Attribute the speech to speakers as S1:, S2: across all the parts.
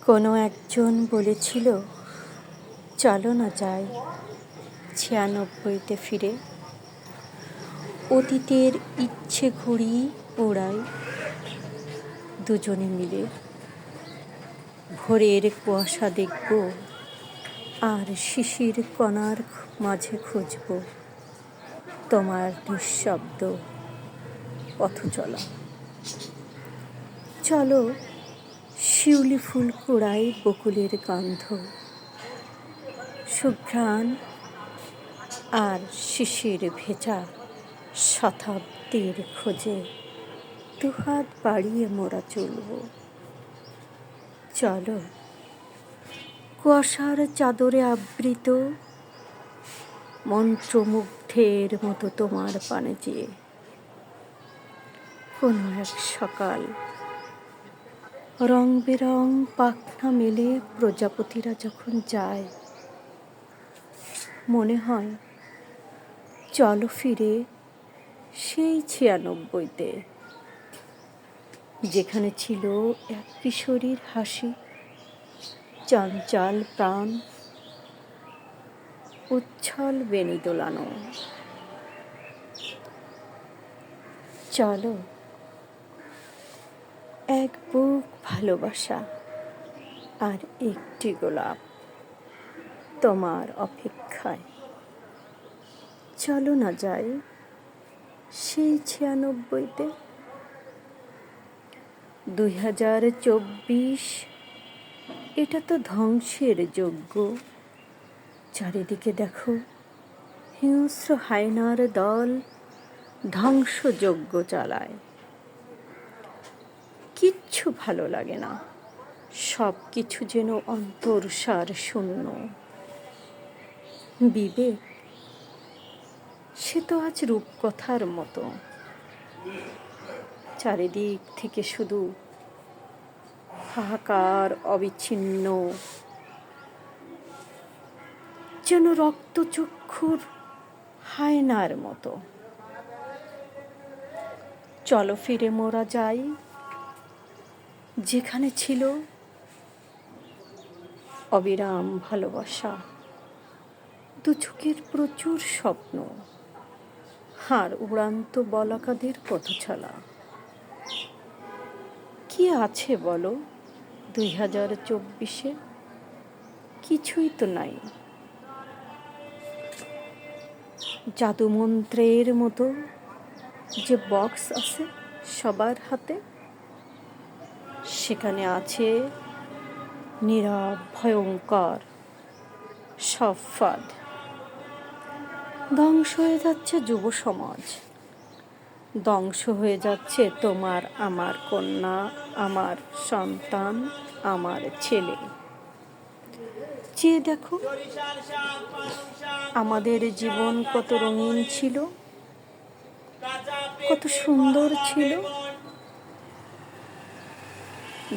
S1: কোনো একজন বলেছিল, চলো না যাই 96তে ফিরে, অতীতের ইচ্ছে ঘুড়ি ওড়াই দুজনে মিলে। ভোরের কুয়াশা দেখব আর শিশির কণার মাঝে খুঁজব তোমার নিঃশব্দ পথ চলা। চলো শিউলি ফুল কুড়াই বকুলের গন্ধ, সুঘ্রাণ আর শিশির ভেজা শতাব্দীর খোঁজে দুহাত বাড়িয়ে মোরা চলব। চলো কুয়াশার চাদরে আবৃত মন্ত্রমুগ্ধের মতো তোমার পানে যেয়ে কোনো এক সকাল রং বেরং পাখনা মেলে প্রজাপতিরা যখন যায়, মনে হয় চলো ফিরে সেই 96তে, যেখানে ছিল এক কিশোরীর হাসি, চঞ্চল প্রাণ, উচ্ছল বেণী দোলানো। চলো এক বুক ভালোবাসা আর একটি গোলাপ তোমার অপেক্ষায়। চলো না যাই সেই 96তে। 2024 এটা তো ধ্বংসের যজ্ঞ। চারিদিকে দেখো হিংস্র হায়নার দল ধ্বংসযজ্ঞ চালায়। কিচ্ছু ভালো লাগে না, সব কিছু যেন অন্তর্সার শূন্য। বিবেক সে তো আজ রূপকথার মতো, চারিদিক থেকে শুধু হাহাকার অবিচ্ছিন্ন, যেন রক্তচক্ষুর হায়নার মতো। চলো ফিরে মোরা যাই যেখানে ছিল অবিরাম ভালোবাসা, দু চোখের প্রচুর স্বপ্ন আর উড়ান্ত বলাকাদের পথচলা। কি আছে বলো 2024-এ? কিছুই তো নাই। জাদুমন্ত্রের মতো যে বক্স আছে সবার হাতে, সেখানে আছে নীরব ভয়ঙ্কর সব ফাঁদ। ধ্বংস হয়ে যাচ্ছে যুব সমাজ, ধ্বংস হয়ে যাচ্ছে তোমার আমার কন্যা, আমার সন্তান, আমার ছেলে। চেয়ে দেখো আমাদের জীবন কত রঙিন ছিল, কত সুন্দর ছিল।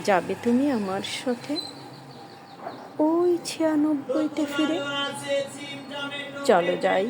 S1: যাবে তুমি আমার সাথে ওই 96তে ফিরে? চলো যাই।